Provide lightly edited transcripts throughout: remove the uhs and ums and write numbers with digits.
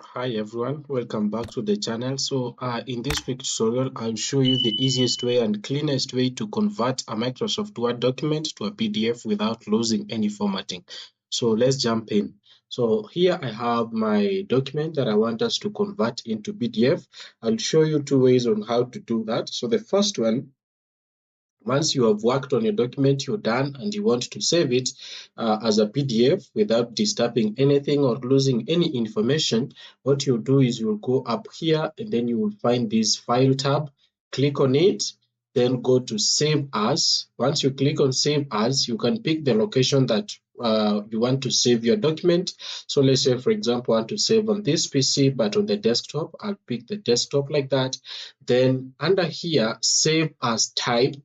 Hi everyone, welcome back to the channel. In this quick tutorial, I'll show you the easiest way and cleanest way to convert a Microsoft Word document to a PDF without losing any formatting. So let's jump in. So here I have my document that I want us to convert into PDF. I'll show you two ways on how to do that. So the first one, once you have worked on your document, you're done, and you want to save it as a PDF without disturbing anything or losing any information, what you'll do is you'll go up here and then you will find this File tab, click on it, then go to Save As. Once you click on Save As, you can pick the location that you want to save your document. So let's say, for example, I want to save on this PC, but on the desktop, I'll pick the desktop like that. Then under here, save as type,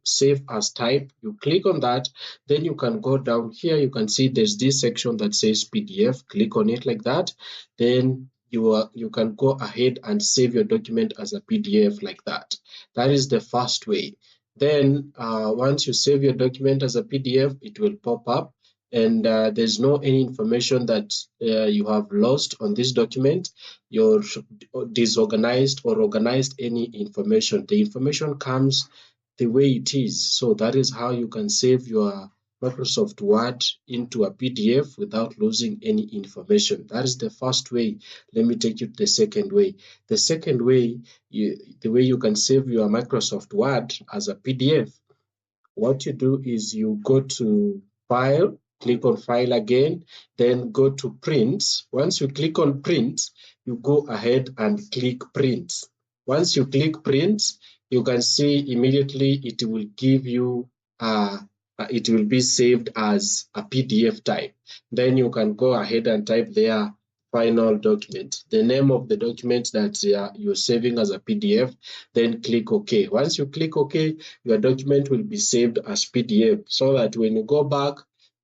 you click on that. Then you can go down here, you can see there's this section that says PDF. Click on it like that. Then you can go ahead and save your document as a PDF like that. That is the first way. Then once you save your document as a PDF, it will pop up, and there's no any information that you have lost on this document. You're disorganized or organized any information. The information comes the way it is. So that is how you can save your Microsoft Word into a PDF without losing any information. That is the first way. Let me take you to the second way. The second way, the way you can save your Microsoft Word as a PDF, what you do is you go to File, click on File again, then go to Print. Once you click on Print, you go ahead and click Print. Once you click Print, you can see immediately it will give you it will be saved as a PDF type. Then you can go ahead and type there final document, the name of the document that you're saving as a PDF, then click OK. Once you click OK, your document will be saved as PDF, so that when you go back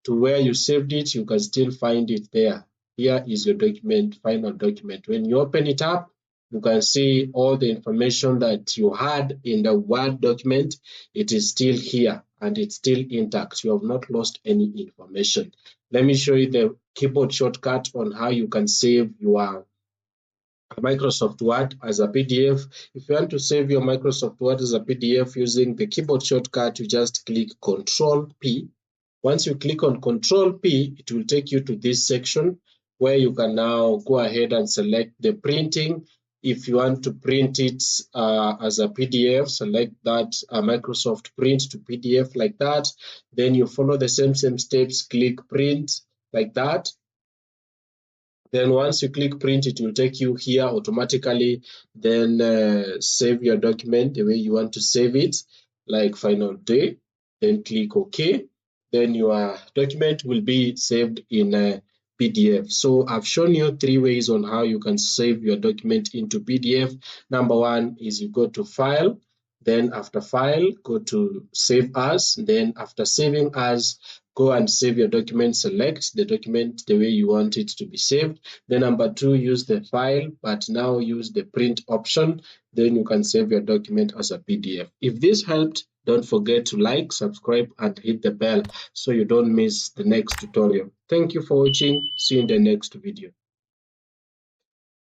to where you saved it, you can still find it there. Here is your document, final document. When you open it up, you can see all the information that you had in the Word document. It is still here and it's still intact. You have not lost any information. Let me show you the keyboard shortcut on how you can save your Microsoft Word as a PDF. If you want to save your Microsoft Word as a PDF using the keyboard shortcut, you just click Control P. Once you click on Control P, it will take you to this section where you can now go ahead and select the printing. If you want to print it as a PDF, select that Microsoft Print to PDF like that. Then you follow the same steps, click Print like that. Then once you click Print, it will take you here automatically. Then save your document the way you want to save it, like final day. Then click OK. Then your document will be saved in a PDF. So I've shown you three ways on how you can save your document into PDF. Number one is you go to File. Then after File, go to Save As. Then after saving as, go and save your document. Select the document the way you want it to be saved. Then number two, use the file, but now use the print option. Then you can save your document as a PDF. If this helped, don't forget to like, subscribe, and hit the bell so you don't miss the next tutorial. Thank you for watching. See you in the next video.